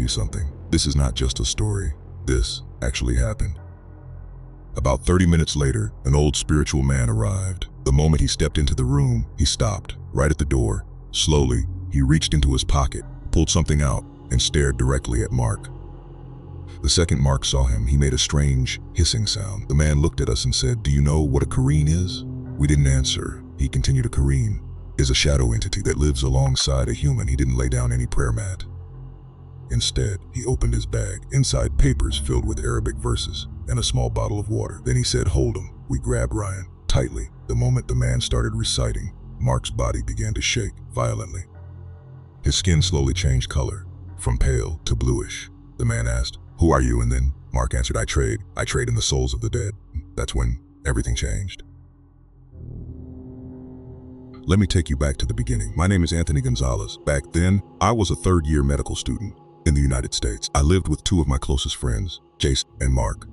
you something. This is not just a story. This actually happened. About 30 minutes later, an old spiritual man arrived. The moment he stepped into the room, he stopped, right at the door. Slowly, he reached into his pocket, pulled something out, and stared directly at Mark. The second Mark saw him, he made a strange, hissing sound. The man looked at us and said, "Do you know what a Qareen is?" We didn't answer. He continued, "A Qareen is a shadow entity that lives alongside a human." He didn't lay down any prayer mat. Instead, he opened his bag. Inside, papers filled with Arabic verses and a small bottle of water. Then he said, "Hold him." We grabbed Ryan tightly. The moment the man started reciting, Mark's body began to shake violently. His skin slowly changed color, from pale to bluish. The man asked, "Who are you?" And then Mark answered, I trade in the souls of the dead." That's when everything changed. Let me take you back to the beginning. My name is Anthony Gonzalez. Back then, I was a third-year medical student in the United States. I lived with two of my closest friends, Jason and Mark.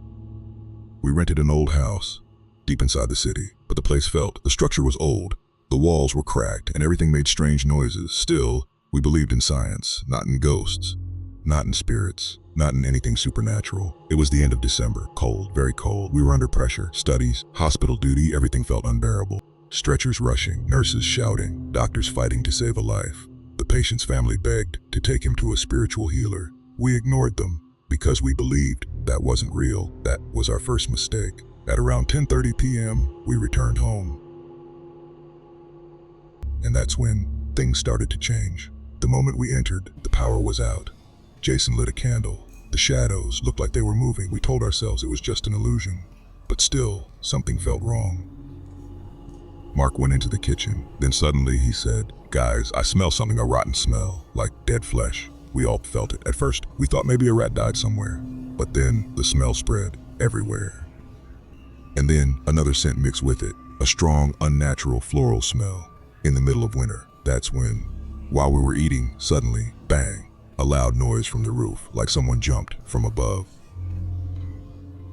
We rented an old house deep inside the city, but the structure was old, the walls were cracked, and everything made strange noises. Still, we believed in science, not in ghosts, not in spirits, not in anything supernatural. It was the end of December, cold, very cold. We were under pressure, studies, hospital duty, everything felt unbearable. Stretchers rushing, nurses shouting, doctors fighting to save a life. The patient's family begged to take him to a spiritual healer. We ignored them because we believed that wasn't real. That was our first mistake. At around 10:30 p.m., we returned home. And that's when things started to change. The moment we entered, the power was out. Jason lit a candle. The shadows looked like they were moving. We told ourselves it was just an illusion. But still, something felt wrong. Mark went into the kitchen. Then suddenly he said, "Guys, I smell something, a rotten smell, like dead flesh." We all felt it. At first, we thought maybe a rat died somewhere. But then the smell spread everywhere. And then another scent mixed with it, a strong, unnatural floral smell. In the middle of winter, that's when, while we were eating, suddenly, bang, a loud noise from the roof, like someone jumped from above.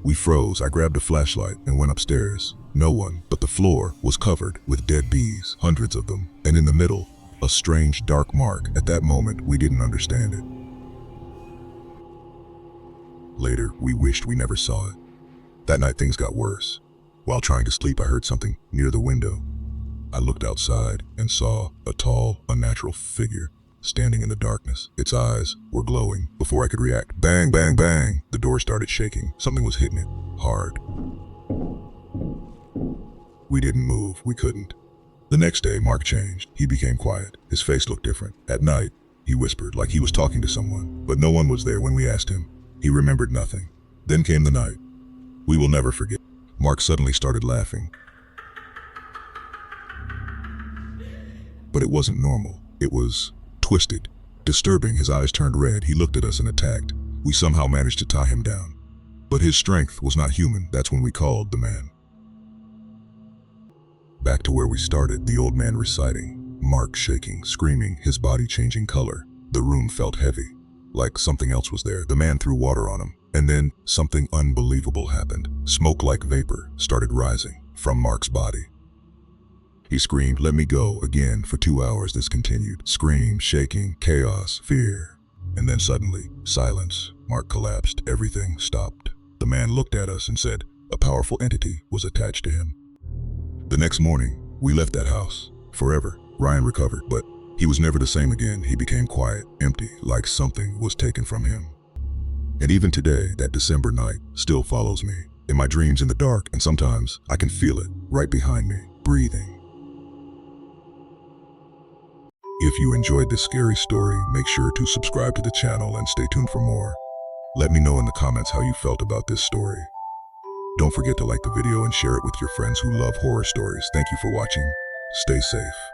We froze. I grabbed a flashlight and went upstairs. No one, but the floor was covered with dead bees, hundreds of them, and in the middle, a strange dark mark. At that moment, we didn't understand it. Later, we wished we never saw it. That night, things got worse. While trying to sleep, I heard something near the window. I looked outside and saw a tall, unnatural figure standing in the darkness. Its eyes were glowing. Before I could react, bang, bang, bang, the door started shaking. Something was hitting it hard. We didn't move. We couldn't. The next day, Mark changed. He became quiet. His face looked different. At night, he whispered like he was talking to someone, but no one was there when we asked him. He remembered nothing. Then came the night we will never forget. Mark suddenly started laughing. But it wasn't normal. It was twisted, disturbing. His eyes turned red. He looked at us and attacked. We somehow managed to tie him down. But his strength was not human. That's when we called the man. Back to where we started, the old man reciting, Mark shaking, screaming, his body changing color. The room felt heavy, like something else was there. The man threw water on him, and then something unbelievable happened. Smoke-like vapor started rising from Mark's body. He screamed, "Let me go," again. For 2 hours this continued. Scream, shaking, chaos, fear. And then suddenly, silence. Mark collapsed. Everything stopped. The man looked at us and said a powerful entity was attached to him. The next morning, we left that house. Forever, Ryan recovered, but he was never the same again. He became quiet, empty, like something was taken from him. And even today, that December night still follows me. In my dreams in the dark, and sometimes I can feel it right behind me, breathing. If you enjoyed this scary story, make sure to subscribe to the channel and stay tuned for more. Let me know in the comments how you felt about this story. Don't forget to like the video and share it with your friends who love horror stories. Thank you for watching. Stay safe.